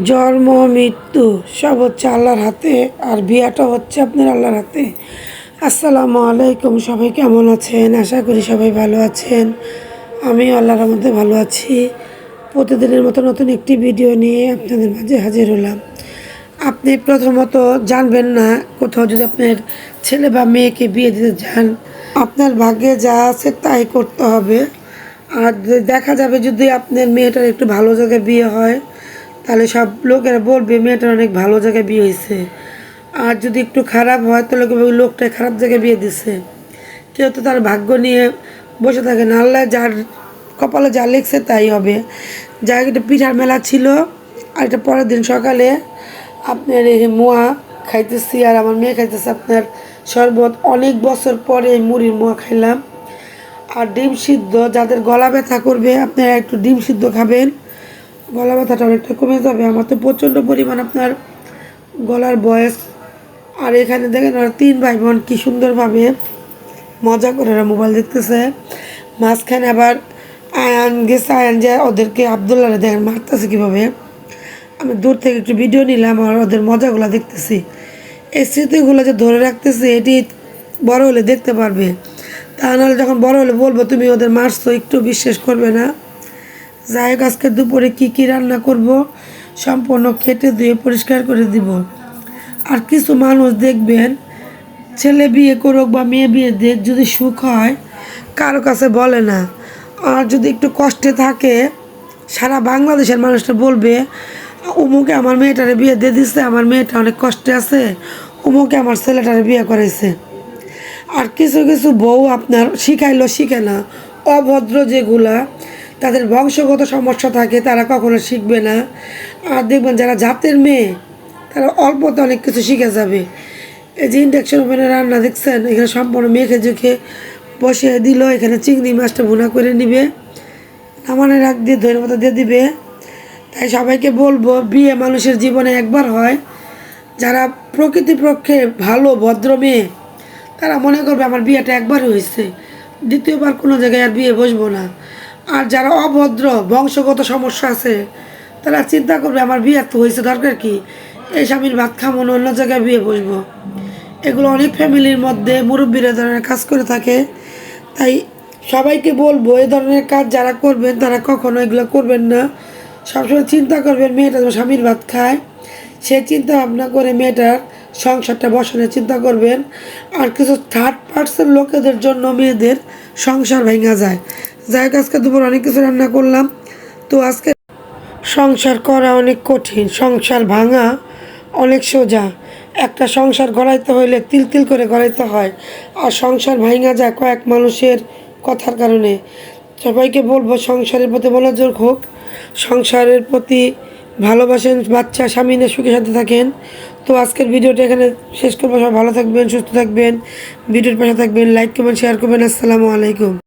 জন্ম মৃত্যু সব হচ্ছে আল্লাহর হাতে, আর বিয়াটা হচ্ছে আপনার আল্লাহর হাতে। আসসালামু আলাইকুম, সবাই কেমন আছেন? আশা করি সবাই ভালো আছেন। আমি আল্লাহর মধ্যে ভালো আছি। প্রতিদিনের মতো নতুন একটি ভিডিও নিয়ে আপনাদের মাঝে হাজির হলাম। আপনি প্রথমত জানবেন না, কোথাও যদি আপনার ছেলে বা মেয়েকে বিয়ে দিতে যান, আপনার ভাগ্যে যা আছে তাই করতে হবে। আর দেখা যাবে যদি আপনার মেয়েটার একটু ভালো জায়গায় বিয়ে হয়, তাহলে সব লোকেরা বলবে মেয়েটার অনেক ভালো জায়গায় বিয়ে হয়েছে। আর যদি একটু খারাপ হয় তাহলে ওই লোকটা খারাপ জায়গায় বিয়ে দিছে। কেউ তো তার ভাগ্য নিয়ে বসে থাকে না, আল্লাহ যার কপালে যা লিখছে তাই হবে। যা একটা পিঠার মেলা ছিল, আর একটা পরের দিন সকালে আপনার এই মোয়া খাইতেছি, আর আমার মেয়ে খাইতেছে আপনার শরবত। অনেক বছর পরে এই মুড়ির মোয়া খাইলাম। আর ডিম সিদ্ধ, যাদের গলা ব্যথা করবে আপনারা একটু ডিম সিদ্ধ খাবেন, গলা ব্যথাটা অনেকটা কমে যাবে। আমার তো প্রচণ্ড পরিমাণ আপনার গলার বয়স। আর এখানে দেখেন ওরা 3 ভাই বোন কী সুন্দরভাবে মজা করে ওরা মোবাইল দেখতেছে। মাঝখানে আবার আয়ান গেছে, আয়ান যে ওদেরকে আবদুল্লাহরে দেখেন মারতেছে কীভাবে। আমি দূর থেকে একটু ভিডিও নিলাম আর ওদের মজাগুলো দেখতেছি। এই স্মৃতিগুলো যে ধরে রাখতেছি, এটি বড় হলে দেখতে পারবে। তা নাহলে যখন বড় হলে বলবো তুমি ওদের মারছো, একটু বিশ্বাস করবে না। যাই হোক, আজকে দুপুরে কী কী রান্না করব সম্পূর্ণ কেটে ধুয়ে পরিষ্কার করে দিব। আর কিছু মানুষ দেখবেন, ছেলে বিয়ে করুক বা মেয়ে বিয়ে দেখ, যদি সুখ হয় কারো কাছে বলে না। আর যদি একটু কষ্টে থাকে, সারা বাংলাদেশের মানুষটা বলবে অমুকে আমার মেয়েটারে বিয়ে দিয়ে দিচ্ছে, আমার মেয়েটা অনেক কষ্টে আছে, অমুকে আমার ছেলেটারে বিয়ে করেছে। আর কিছু কিছু বউ আপনার শিখাইলো শিখে না, অভদ্র যেগুলা, তাদের বংশগত সমস্যা থাকে, তারা কখনো শিখবে না। আর দেখবেন যারা জাতের মেয়ে, তারা অল্পতে অনেক কিছু শিখে যাবে। এই যে ইন্ডাকশন ওভেনে রান্না দেখছেন, এখানে সম্পূর্ণ মেখে জুখে বসিয়ে দিল। এখানে চিংড়ি মাছটা ভুনা করে নিবে, নামানের রাখ দিয়ে ধরে মতো দিয়ে দিবে। তাই সবাইকে বলবো, বিয়ে মানুষের জীবনে একবার হয়। যারা প্রকৃতিপক্ষে ভালো ভদ্র মেয়ে, তারা মনে করবে আমার বিয়েটা একবারই হয়েছে, দ্বিতীয়বার কোনো জায়গায় আর বিয়ে বসবো না। আর যারা অভদ্র, বংশগত সমস্যা আছে, তারা চিন্তা করবে আমার বিয়ে তো হয়েছে, দরকার কি, এই স্বামীর ভাত খামো না, অন্য জায়গায় বিয়ে বসবো। এগুলো অনেক ফ্যামিলির মধ্যে মুরব্বীরা ধরনের কাজ করে থাকে। তাই সবাইকে বলবো, এই ধরনের কাজ যারা করবেন তারা কখনো এগুলো করবেন না। সবসময় চিন্তা করবেন মেয়েটা যেন স্বামীর ভাত খায়, সে চিন্তা ভাবনা করে মেয়েটার সংসারটা বসানোর চিন্তা করবেন। আর কিছু থার্ড পার্সন লোকেদের জন্য মেয়েদের সংসার ভেঙে যায়। যাই হোক, আজকে দুপুর অনেক কিছু রান্না করলাম। তো আজকে সংসার করা অনেক কঠিন, সংসার ভাঙা অনেক সোজা। একটা সংসার গড়াইতে হইলে তিল তিল করে গড়াইতে হয়, আর সংসার ভাঙা যায় কয়েক মানুষের কথার কারণে। সবাইকে বলবো সংসারের প্রতি মনোযোগ হোক, সংসারের প্রতি ভালোবাসেন, বাচ্চা স্বামী নিয়ে সুখে সাথে থাকেন। তো আজকের ভিডিওটা এখানে শেষ করবো। সবাই ভালো থাকবেন, সুস্থ থাকবেন, ভিডিওর পাশে থাকবেন, লাইক করবেন, শেয়ার করবেন। আসসালামু আলাইকুম।